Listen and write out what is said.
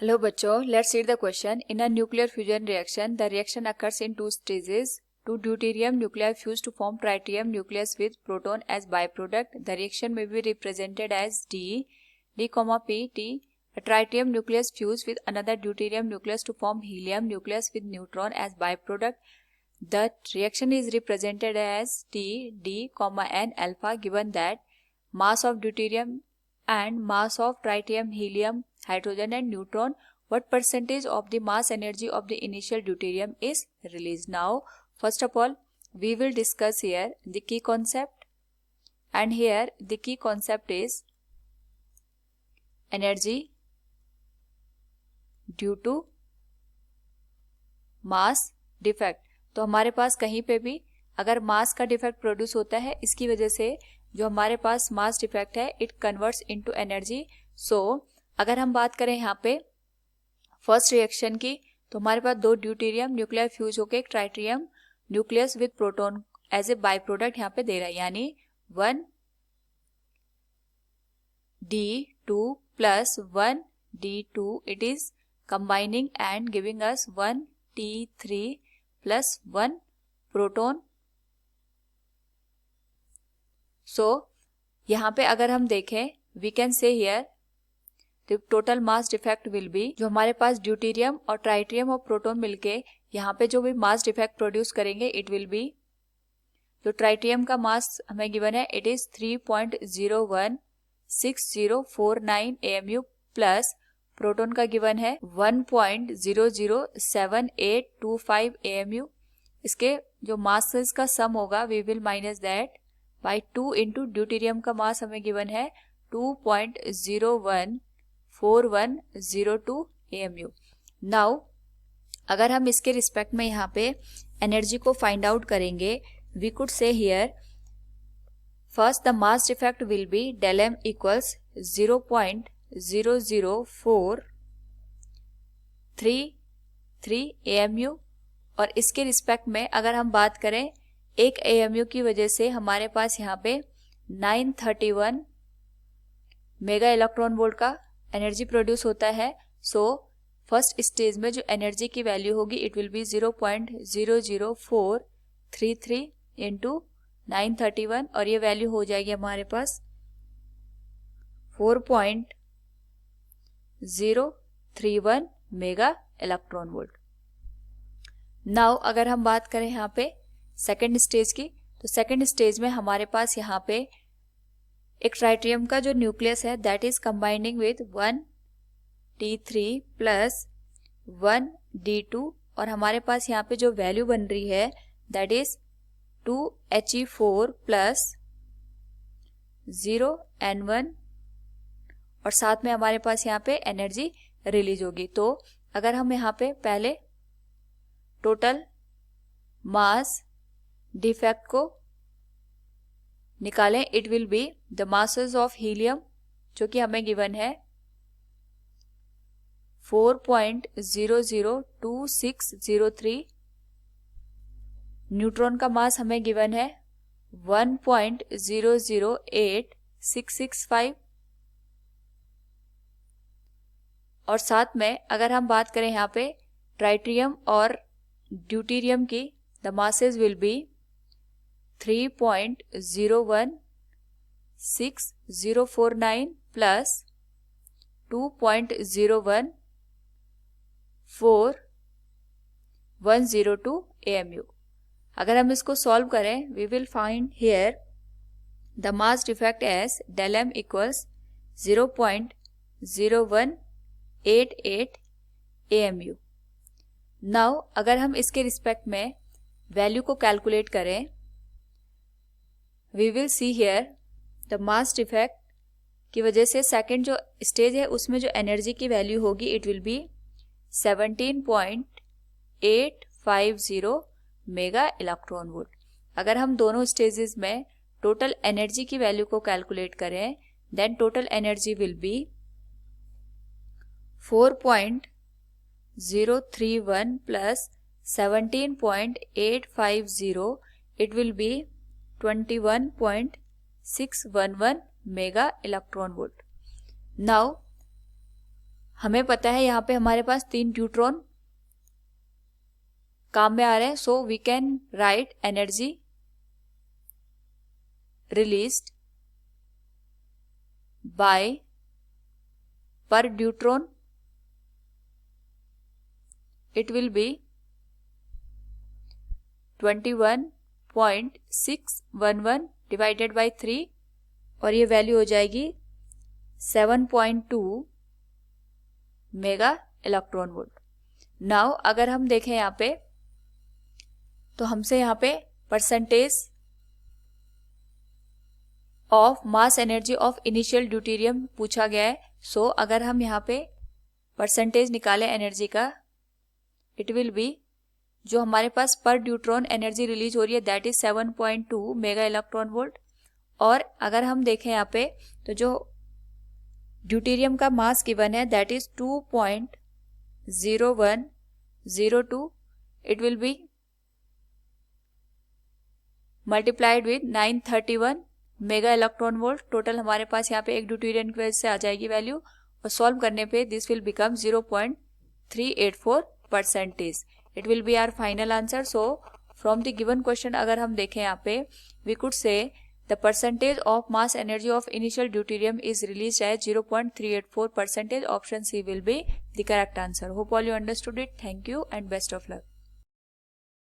Hello बच्चों, let's read the question. In a nuclear fusion reaction, the reaction occurs in two stages. Two deuterium nuclei fuse to form tritium nucleus with proton as byproduct. The reaction may be represented as D, P, T. A tritium nucleus fuse with another deuterium nucleus to form helium nucleus with neutron as byproduct. The reaction is represented as T, D, N alpha given that mass of deuterium and mass of tritium, helium, hydrogen and neutron. What percentage of the mass energy of the initial deuterium is released? Now, first of all, we will discuss here the key concept, and here the key concept is energy due to mass defect. तो हमारे पास कहीं पे भी अगर मास का defect produce होता है, इसकी वजह से जो हमारे पास मास डिफेक्ट है इट कन्वर्ट्स इनटू एनर्जी. सो अगर हम बात करें यहाँ पे फर्स्ट रिएक्शन की, तो हमारे पास दो ड्यूटेरियम न्यूक्लियर फ्यूज होकर एक tritium nucleus with proton as a byproduct यहाँ पे दे रहा है, यानी 1d2 plus 1d2 it is combining and giving us 1t3 plus 1 proton. So यहाँ पे अगर हम देखें we can say here the total mass defect will be, जो हमारे पास ड्यूटेरियम और ट्राइट्रियम और प्रोटॉन मिलके यहाँ पे जो भी मास डिफेक्ट प्रोड्यूस करेंगे इट विल बी, जो ट्राइट्रियम का मास हमें गिवन है it is 3.0160049 AMU plus proton का गिवन है 1.007825 AMU. इसके जो मासेस का सम होगा we will minus that by 2 into deuterium का मास हमें गिवन है 2.014102 AMU. नाउ अगर हम इसके रिस्पेक्ट में यहाँ पे एनर्जी को फाइंड आउट करेंगे, we could say here first the mass defect will be del m equals 0.00433 AMU. और इसके रिस्पेक्ट में अगर हम बात करें एक AMU की वजह से हमारे पास यहाँ पे 931 मेगा इलेक्ट्रॉन वोल्ट का एनर्जी प्रोड्यूस होता है. सो फर्स्ट स्टेज में जो एनर्जी की वैल्यू होगी इट विल बी 0.00433 इंटू 931 और ये वैल्यू हो जाएगी हमारे पास 4.031 मेगा इलेक्ट्रॉन वोल्ट. नाउ अगर हम बात करें यहाँ पे सेकेंड स्टेज की, तो सेकेंड स्टेज में हमारे पास यहाँ पे एक ट्राइट्रियम का जो न्यूक्लियस है that is combining with 1t3 plus 1d2 और हमारे पास यहाँ पे जो वैल्यू बन रही है that is 2He4 plus 0N1 और साथ में हमारे पास यहाँ पे एनर्जी रिलीज होगी. तो अगर हम यहाँ पे पहले टोटल मास डिफेक्ट को निकालें, it will be the masses of helium जो कि हमें गिवन है 4.002603, न्यूट्रॉन का मास हमें गिवन है 1.008665 और साथ में अगर हम बात करें यहाँ पे ट्राइट्रियम और ड्यूटेरियम की, the masses will be 3.0160049 plus 2.0141102 AMU. अगर हम इसको सॉल्व करें we will find here the mass defect as del m equals 0.0188 AMU. Now अगर हम इसके रिस्पेक्ट में वैल्यू को कैलकुलेट करें we will see here the mass defect की वजह से सेकेंड जो स्टेज है उसमें जो एनर्जी की वैल्यू होगी it will be 17.850 mega electron volt. अगर हम दोनों स्टेजेस में टोटल एनर्जी की वैल्यू को कैलकुलेट करें then total energy will be 4.031 plus 17.850 it will be 21.611 mega electron volt. Now हमें पता है यहाँ पे हमारे पास 3 न्यूट्रॉन काम में आ रहे हैं, so we can write energy released by per neutron, it will be 21.611 divided by 3 और ये वैल्यू हो जाएगी 7.2 मेगा इलेक्ट्रॉन वोल्ट। नाउ अगर हम देखें यहाँ पे तो हमसे यहाँ पे percentage of mass energy of initial deuterium पूछा गया है। सो अगर हम यहाँ पे परसेंटेज निकालें एनर्जी का, इट विल बी जो हमारे पास पर न्यूट्रॉन एनर्जी रिलीज हो रही है that is 7.2 mega electron volt. और अगर हम देखें यहाँ पे तो जो ड्यूटेरियम का मास गिवन है that is 2.0102, it will B multiplied with 931 mega electron volt. Total हमारे पास यहाँ पे एक ड्यूटेरियम की वजह से आ जाएगी वैल्यू, और सॉल्व करने पे this will become 0.384%. It will be our final answer. So from the given question अगर हम देखें यहाँ पे, we could say the percentage of mass energy of initial deuterium is released as 0.384%. Option C will be the correct answer. Hope all you understood it. Thank you and best of luck.